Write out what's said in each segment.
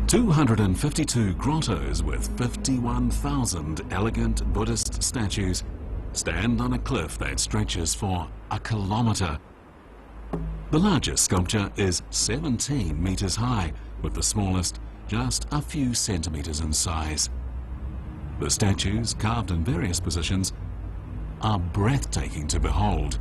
252 grottoes with 51,000 elegant Buddhist statues stand on a cliff that stretches for a kilometre. The largest sculpture is 17 metres high, with the smallest just a few centimetres in size. The statues, carved in various positions, are breathtaking to behold.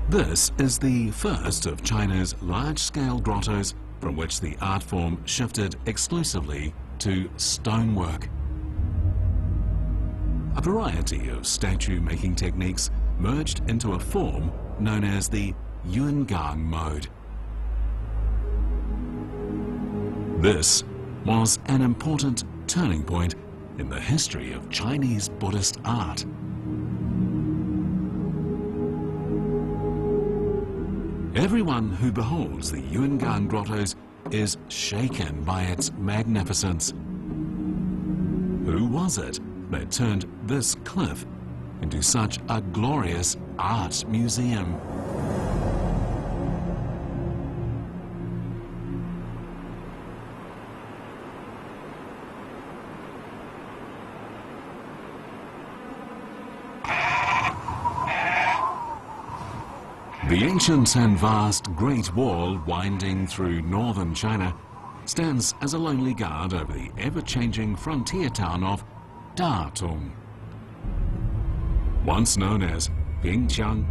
This is the first of China's large-scale grottoes from which the art form shifted exclusively to stonework. A variety of statue-making techniques merged into a form known as the Yungang mode. This was an important turning point in the history of Chinese Buddhist art. Everyone who beholds the Yungang grottoes is shaken by its magnificence. Who was it that turned this cliff into such a glorious art museum? The ancient and vast Great Wall winding through northern China stands as a lonely guard over the ever-changing frontier town of Datung. Once known as Yungang,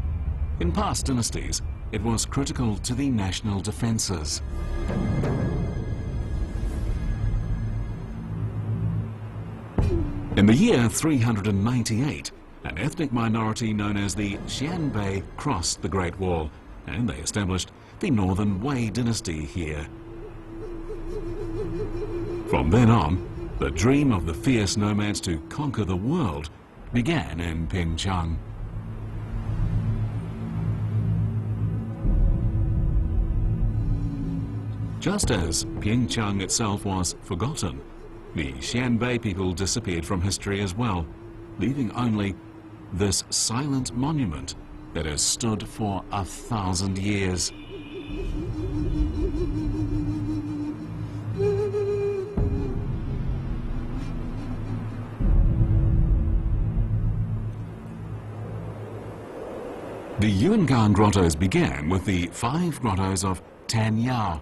in past dynasties it was critical to the national defences. In the year 398, an ethnic minority known as the Xianbei crossed the Great Wall, and they established the Northern Wei dynasty here. From then on, the dream of the fierce nomads to conquer the world began in Pinchang. Just as Pinchang itself was forgotten, the Xianbei people disappeared from history as well, leaving only this silent monument that has stood for 1,000 years. The Yungang grottoes began with the 5 grottoes of Tanyao.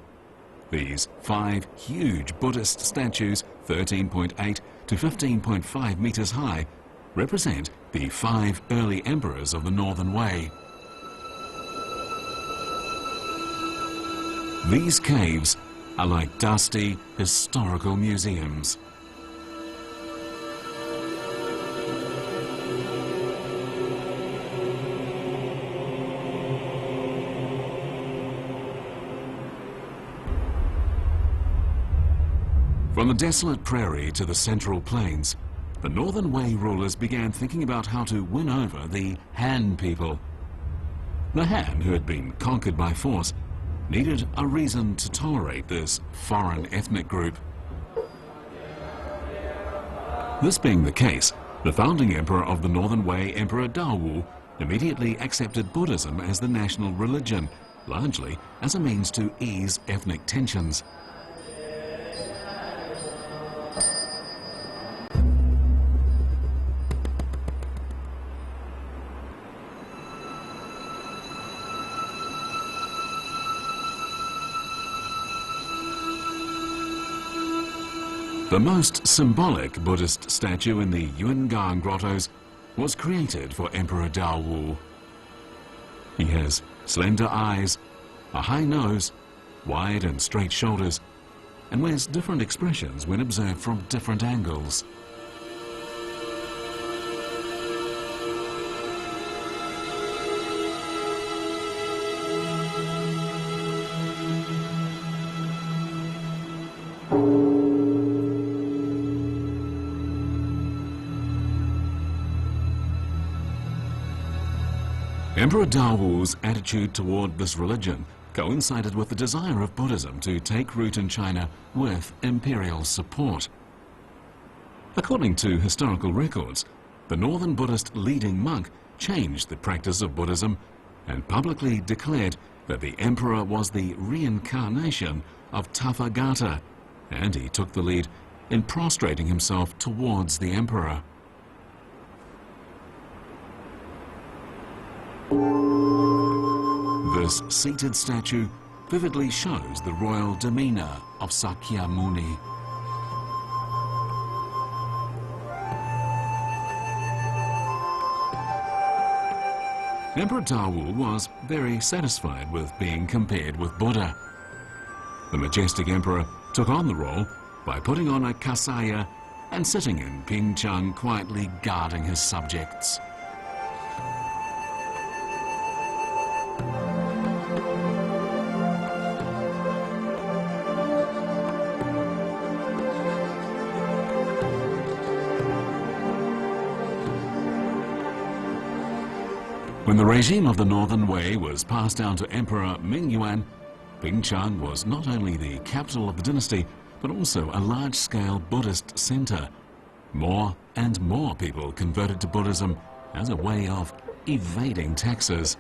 These 5 huge Buddhist statues, 13.8 to 15.5 meters high, represent the 5 early emperors of the Northern Wei. These caves are like dusty historical museums. From the desolate prairie to the central plains, the Northern Wei rulers began thinking about how to win over the Han people. The Han, who had been conquered by force, needed a reason to tolerate this foreign ethnic group. This being the case, the founding emperor of the Northern Wei, Emperor Daowu, immediately accepted Buddhism as the national religion, largely as a means to ease ethnic tensions. The most symbolic Buddhist statue in the Yungang grottoes was created for Emperor Daowu. He has slender eyes, a high nose, wide and straight shoulders, and wears different expressions when observed from different angles. Emperor Daowu's attitude toward this religion coincided with the desire of Buddhism to take root in China with Imperial support. According to historical records, the Northern Buddhist leading monk changed the practice of Buddhism and publicly declared that the emperor was the reincarnation of Tathagata, and he took the lead in prostrating himself towards the emperor. This seated statue vividly shows the royal demeanor of Sakyamuni. Emperor Dawu was very satisfied with being compared with Buddha. The majestic emperor took on the role by putting on a kasaya and sitting in Pingchang quietly guarding his subjects. When the regime of the Northern Wei was passed down to Emperor Mingyuan, Pingchang was not only the capital of the dynasty, but also a large-scale Buddhist center. More and more people converted to Buddhism as a way of evading taxes.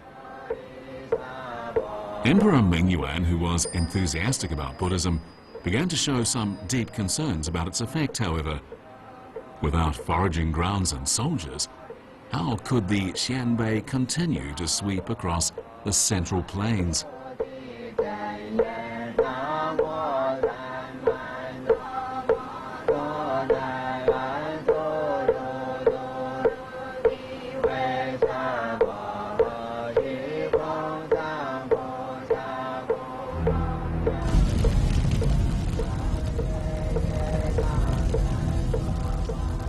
Emperor Mingyuan, who was enthusiastic about Buddhism, began to show some deep concerns about its effect, however. Without foraging grounds and soldiers, how could the Xianbei continue to sweep across the central plains?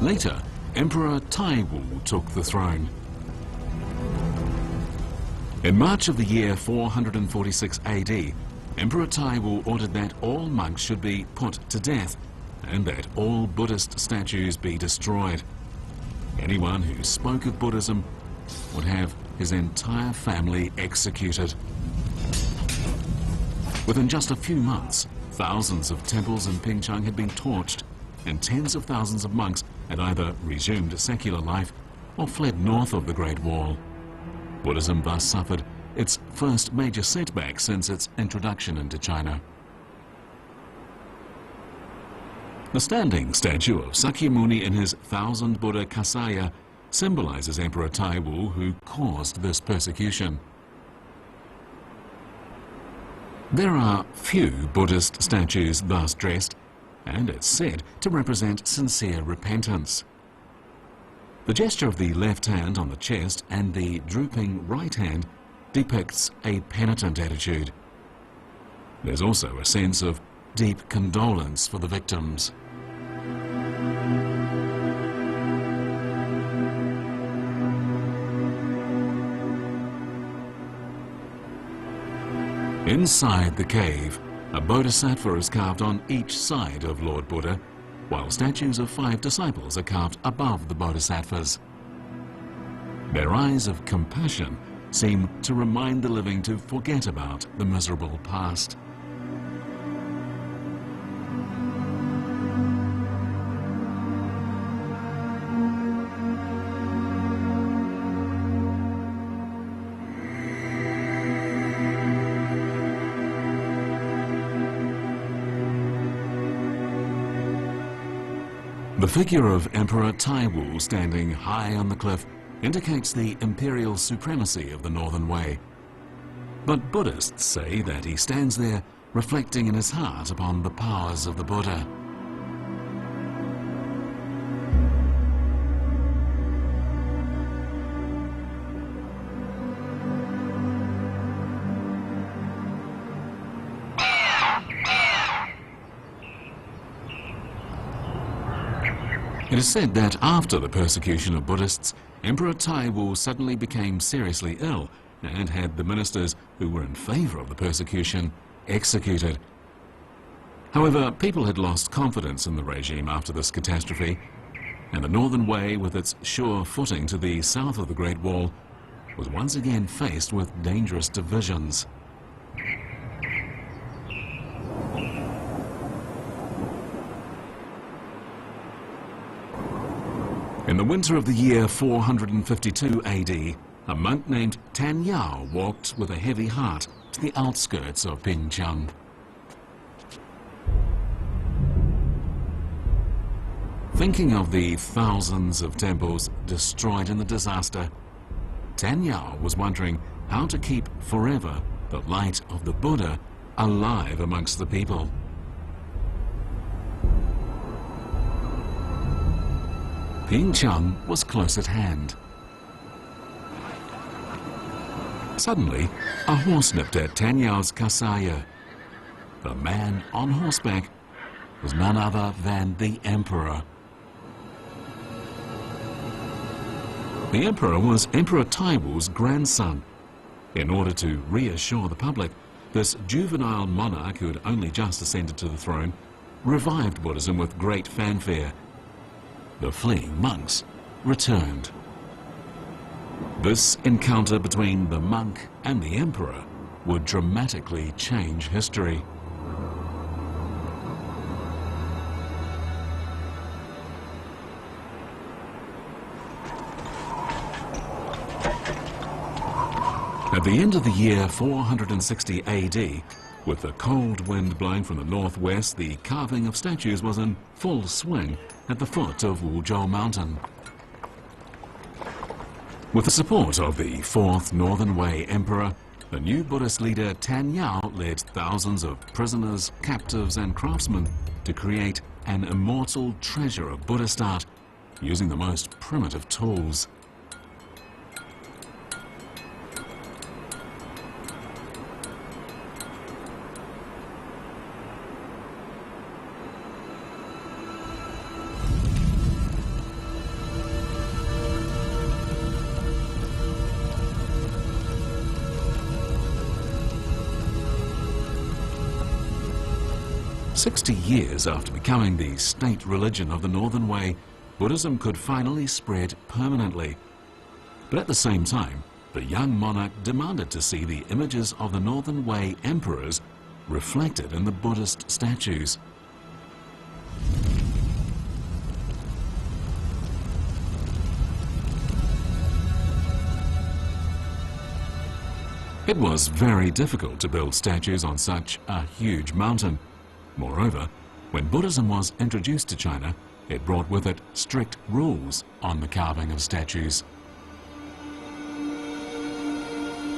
Later, Emperor Taiwu took the throne. In March of the year 446 AD, Emperor Taiwu ordered that all monks should be put to death and that all Buddhist statues be destroyed. Anyone who spoke of Buddhism would have his entire family executed. Within just a few months, thousands of temples in Pingchang had been torched, and tens of thousands of monks had either resumed secular life or fled north of the Great Wall. Buddhism thus suffered its first major setback since its introduction into China. The standing statue of Sakyamuni in his 1000 Buddha Kasaya symbolizes Emperor Taiwu, who caused this persecution. There are few Buddhist statues thus dressed, and it's said to represent sincere repentance. The gesture of the left hand on the chest and the drooping right hand depicts a penitent attitude. There's also a sense of deep condolence for the victims. Inside the cave, a bodhisattva is carved on each side of Lord Buddha, while statues of 5 disciples are carved above the bodhisattvas. Their eyes of compassion seem to remind the living to forget about the miserable past. The figure of Emperor Taiwu standing high on the cliff indicates the imperial supremacy of the Northern Wei. But Buddhists say that he stands there reflecting in his heart upon the powers of the Buddha. It is said that after the persecution of Buddhists, Emperor Taiwu suddenly became seriously ill and had the ministers who were in favor of the persecution executed. However, people had lost confidence in the regime after this catastrophe, and the Northern Wei, with its sure footing to the south of the Great Wall, was once again faced with dangerous divisions. In the winter of the year 452 AD, a monk named Tan Yao walked with a heavy heart to the outskirts of Pingcheng. Thinking of the thousands of temples destroyed in the disaster, Tan Yao was wondering how to keep forever the light of the Buddha alive amongst the people. Pingcheng was close at hand. Suddenly, a horse nipped at Tan Yao's kasaya. The man on horseback was none other than the Emperor. The Emperor was Emperor Taiwu's grandson. In order to reassure the public, this juvenile monarch who had only just ascended to the throne revived Buddhism with great fanfare. The fleeing monks returned. This encounter between the monk and the Emperor would dramatically change history. At the end of the year 460 AD, with the cold wind blowing from the northwest, the carving of statues was in full swing at the foot of Wuzhou Mountain. With the support of the fourth Northern Wei Emperor, the new Buddhist leader Tan Yao led thousands of prisoners, captives and craftsmen to create an immortal treasure of Buddhist art using the most primitive tools. "60 years after becoming the state religion of the Northern Wei, Buddhism could finally spread permanently. But at the same time, the young monarch demanded to see the images of the Northern Wei emperors reflected in the Buddhist statues. It was very difficult to build statues on such a huge mountain. Moreover, when Buddhism was introduced to China, it brought with it strict rules on the carving of statues.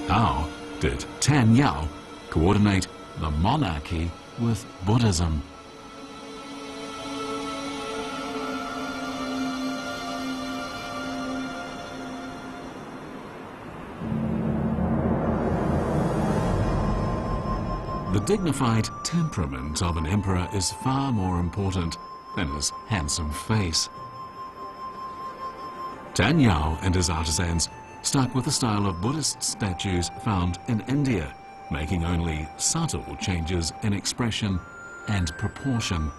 How did Tan Yao coordinate the monarchy with Buddhism? The dignified temperament of an emperor is far more important than his handsome face. Tan Yao and his artisans stuck with the style of Buddhist statues found in India, making only subtle changes in expression and proportion.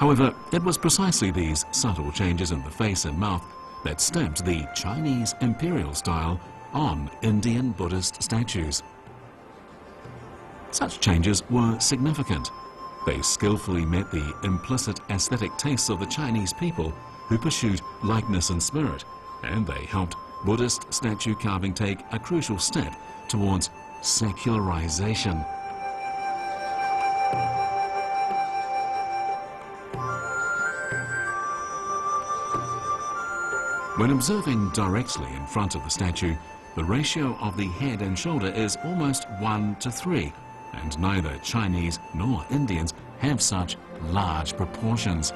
However, it was precisely these subtle changes in the face and mouth that stamped the Chinese Imperial style on Indian Buddhist statues. Such changes were significant. They skillfully met the implicit aesthetic tastes of the Chinese people who pursued likeness and spirit, and they helped Buddhist statue carving take a crucial step towards secularization. When observing directly in front of the statue, the ratio of the head and shoulder is almost 1:3. And neither Chinese nor Indians have such large proportions.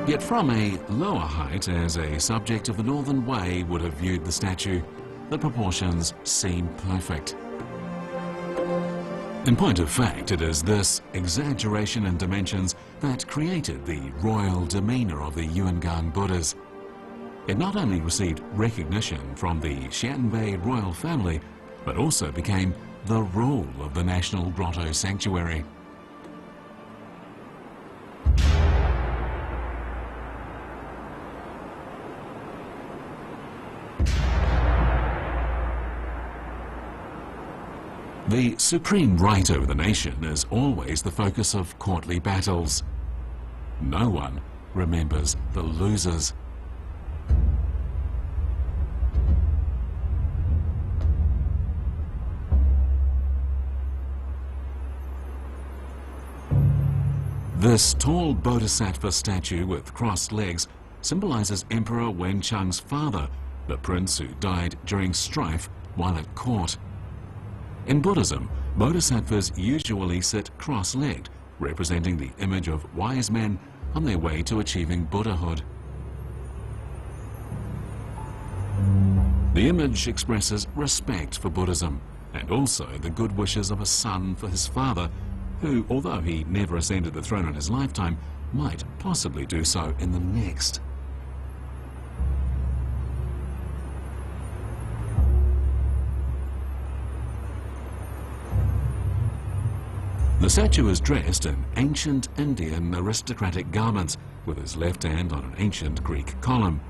Yet from a lower height, as a subject of the Northern Wei would have viewed the statue, the proportions seem perfect. In point of fact, it is this exaggeration in dimensions that created the royal demeanor of the Yungang Buddhas. It not only received recognition from the Xianbei royal family, but also became the rule of the National Grotto Sanctuary. The supreme right over the nation is always the focus of courtly battles. No one remembers the losers. This tall bodhisattva statue with crossed legs symbolizes Emperor Wenchang's father, the prince who died during strife while at court. In Buddhism, bodhisattvas usually sit cross-legged, representing the image of wise men on their way to achieving Buddhahood. The image expresses respect for Buddhism and also the good wishes of a son for his father, who, although he never ascended the throne in his lifetime, might possibly do so in the next. The statue is dressed in ancient Indian aristocratic garments, with his left hand on an ancient Greek column.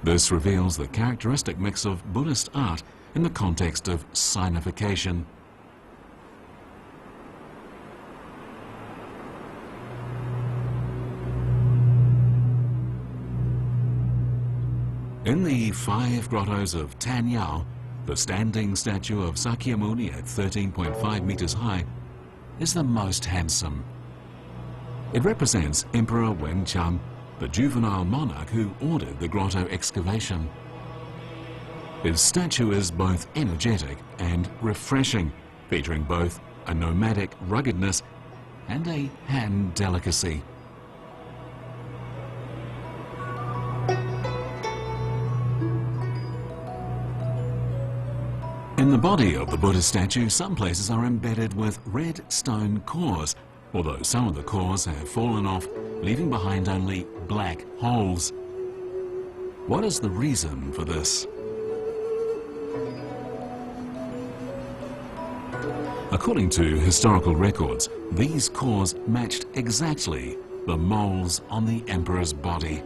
This reveals the characteristic mix of Buddhist art in the context of signification. In the 5 grottoes of Tanyao, the standing statue of Sakyamuni at 13.5 meters high is the most handsome. It represents Emperor Wenchang, the juvenile monarch who ordered the grotto excavation. His statue is both energetic and refreshing, featuring both a nomadic ruggedness and a hand delicacy. In the body of the Buddha statue, some places are embedded with red stone cores, although some of the cores have fallen off, leaving behind only black holes. What is the reason for this? According to historical records, these cores matched exactly the moles on the emperor's body.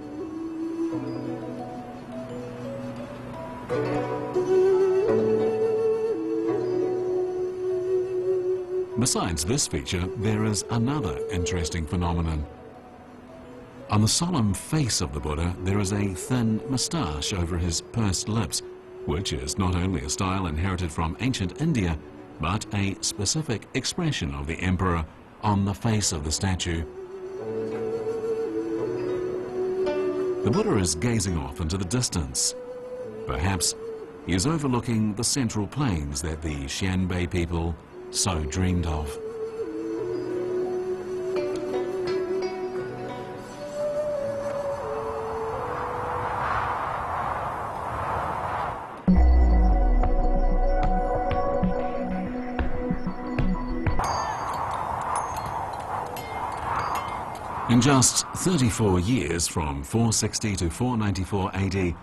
Besides this feature, there is another interesting phenomenon. On the solemn face of the Buddha, there is a thin moustache over his pursed lips, which is not only a style inherited from ancient India, but a specific expression of the emperor on the face of the statue. The Buddha is gazing off into the distance. Perhaps he is overlooking the central plains that the Xianbei people so dreamed of. In just 34 years, from 460 to 494 AD,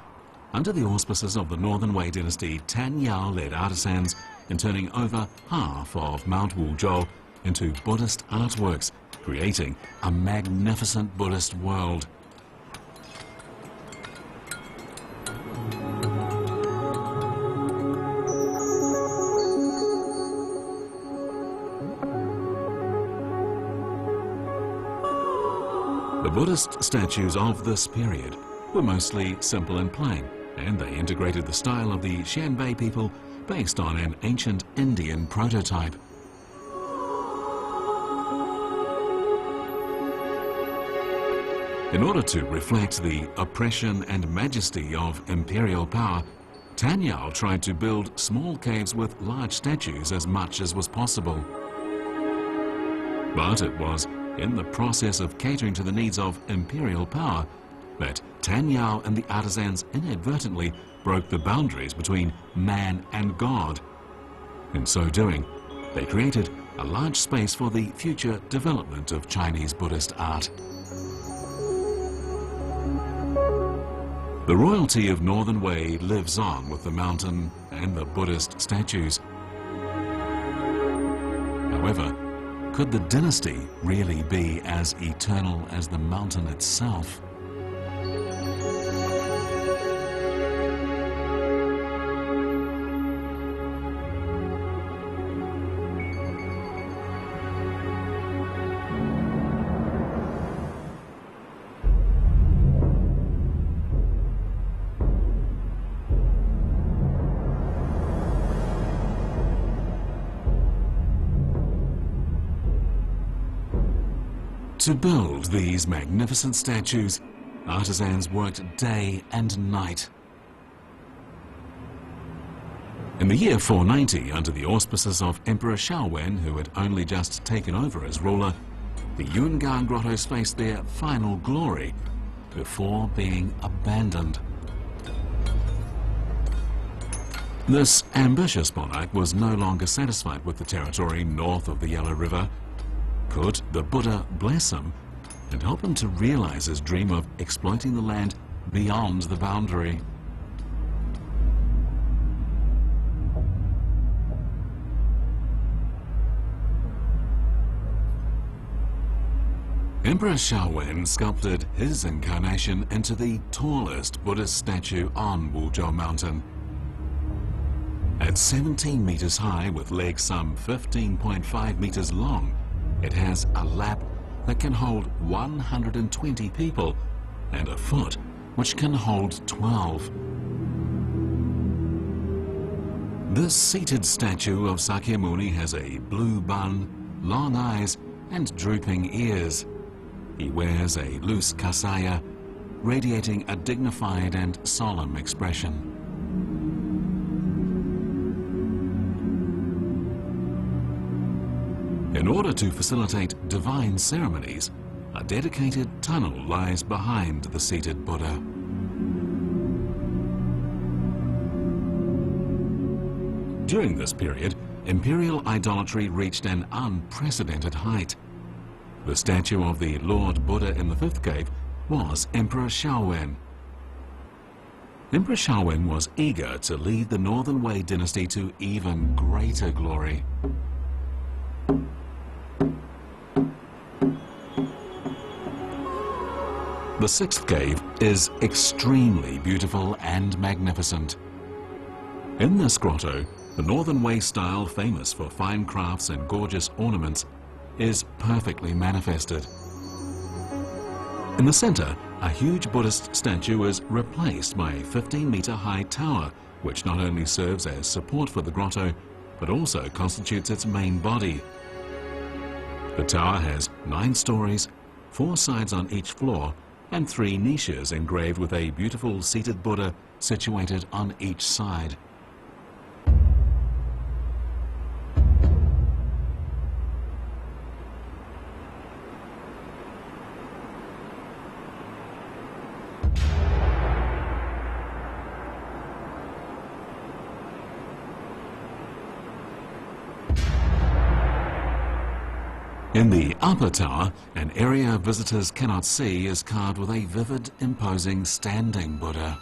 under the auspices of the Northern Wei dynasty, Tanyao led artisans in turning over half of Mount Wuzhou into Buddhist artworks, creating a magnificent Buddhist world. The Buddhist statues of this period were mostly simple and plain, and they integrated the style of the Xianbei people based on an ancient Indian prototype. In order to reflect the oppression and majesty of imperial power, Tanyao tried to build small caves with large statues as much as was possible. But it was in the process of catering to the needs of imperial power that Tanyao and the artisans inadvertently broke the boundaries between man and God. In so doing, they created a large space for the future development of Chinese Buddhist art. The royalty of Northern Wei lives on with the mountain and the Buddhist statues. However, could the dynasty really be as eternal as the mountain itself? To build these magnificent statues, artisans worked day and night. In the year 490, under the auspices of Emperor Shaowen, who had only just taken over as ruler, the Yungang grottoes faced their final glory before being abandoned. This ambitious monarch was no longer satisfied with the territory north of the Yellow River. Could the Buddha bless him and help him to realize his dream of exploiting the land beyond the boundary? Emperor Shaowen sculpted his incarnation into the tallest Buddhist statue on Wuzhou Mountain. At 17 meters high with legs some 15.5 meters long, it has a lap that can hold 120 people and a foot which can hold 12. This seated statue of Sakyamuni has a blue bun, long eyes and drooping ears. He wears a loose kasaya, radiating a dignified and solemn expression. In order to facilitate divine ceremonies, a dedicated tunnel lies behind the seated Buddha. During this period, Imperial idolatry reached an unprecedented height. The statue of the Lord Buddha in the fifth cave was Emperor Shaowen. Emperor Shaowen was eager to lead the Northern Wei dynasty to even greater glory. The sixth cave is extremely beautiful and magnificent. In this grotto, the Northern Wei style, famous for fine crafts and gorgeous ornaments, is perfectly manifested. In the center, a huge Buddhist statue is replaced by a 15-meter high tower, which not only serves as support for the grotto, but also constitutes its main body. The tower has 9 stories, 4 sides on each floor, and 3 niches engraved with a beautiful seated Buddha situated on each side. In the upper tower, an area visitors cannot see is carved with a vivid, imposing standing Buddha.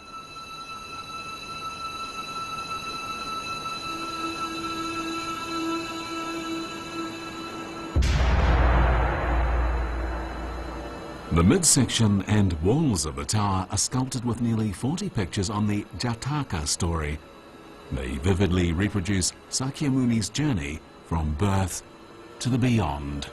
The midsection and walls of the tower are sculpted with nearly 40 pictures on the Jataka story. They vividly reproduce Sakyamuni's journey from birth to the beyond.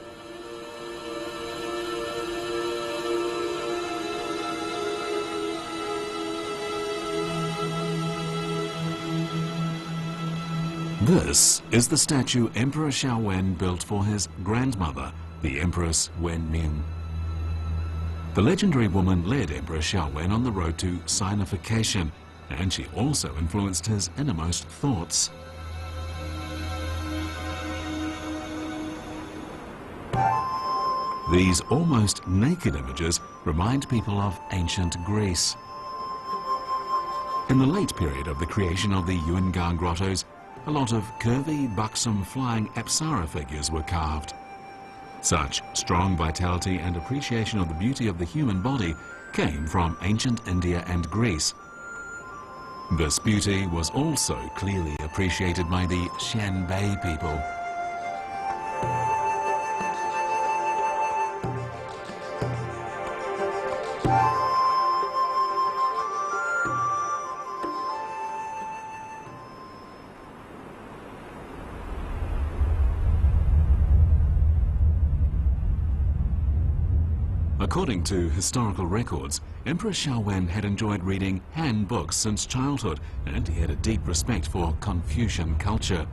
This is the statue Emperor Shaowen built for his grandmother, the Empress Wenmin. The legendary woman led Emperor Shaowen on the road to sinification, and she also influenced his innermost thoughts. These almost naked images remind people of ancient Greece. In the late period of the creation of the Yungang grottoes, a lot of curvy, buxom, flying Apsara figures were carved. Such strong vitality and appreciation of the beauty of the human body came from ancient India and Greece. This beauty was also clearly appreciated by the Xianbei people. According to historical records, Emperor Shaowen had enjoyed reading Han books since childhood, and he had a deep respect for Confucian culture.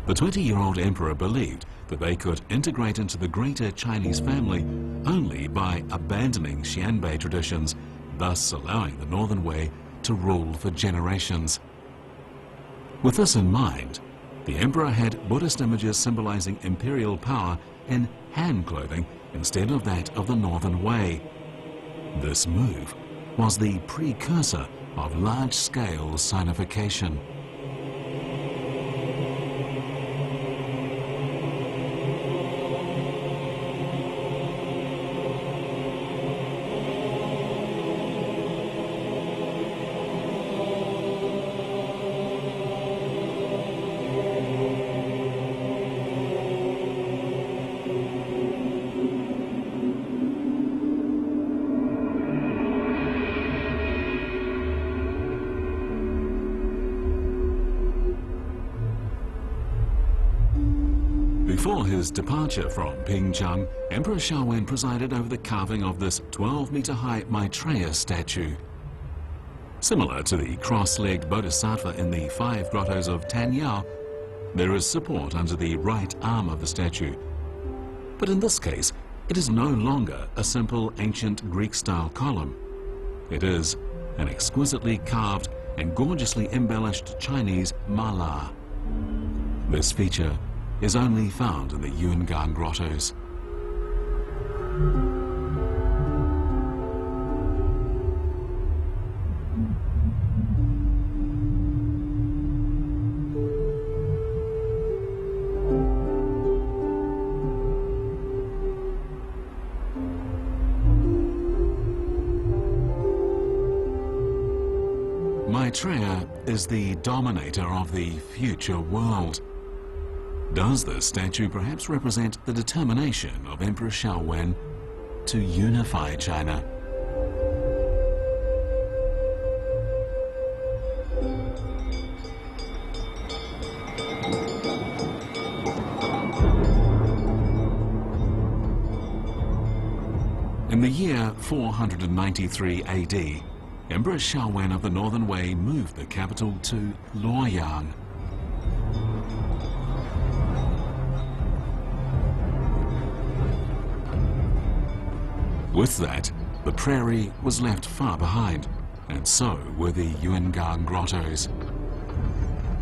The 20-year-old emperor believed that but they could integrate into the greater Chinese family only by abandoning Xianbei traditions, thus allowing the Northern Wei to rule for generations. With this in mind, the emperor had Buddhist images symbolizing imperial power in hand clothing instead of that of the Northern Wei. This move was the precursor of large-scale sinification. Before his departure from Pingchang, Emperor Shaowen presided over the carving of this 12-meter-high Maitreya statue. Similar to the cross-legged bodhisattva in the 5 grottoes of Tanyao, there is support under the right arm of the statue. But in this case, it is no longer a simple ancient Greek-style column. It is an exquisitely carved and gorgeously embellished Chinese mala. This feature is only found in the Yungang grottoes. Maitreya is the dominator of the future world. Does this statue perhaps represent the determination of Emperor Shaowen to unify China? In the year 493 AD, Emperor Shaowen of the Northern Wei moved the capital to Luoyang. With that, the prairie was left far behind, and so were the Yungang grottoes.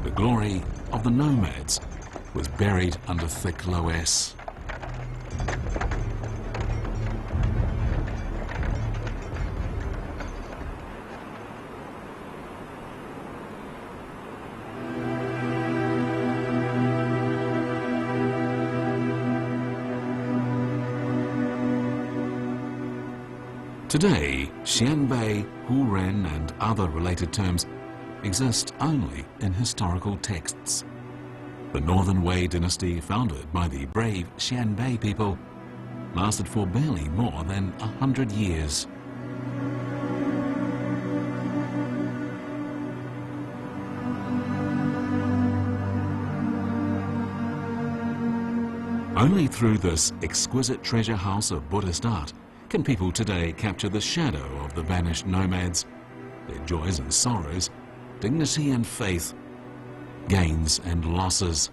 The glory of the nomads was buried under thick loess. Today, Xianbei, Huren, and other related terms exist only in historical texts. The Northern Wei dynasty, founded by the brave Xianbei people, lasted for barely more than 100 years. Only through this exquisite treasure house of Buddhist art can people today capture the shadow of the vanished nomads, their joys and sorrows, dignity and faith, gains and losses.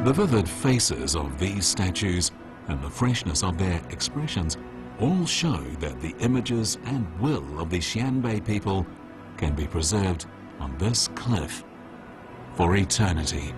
The vivid faces of these statues and the freshness of their expressions all show that the images and will of the Xianbei people can be preserved on this cliff for eternity.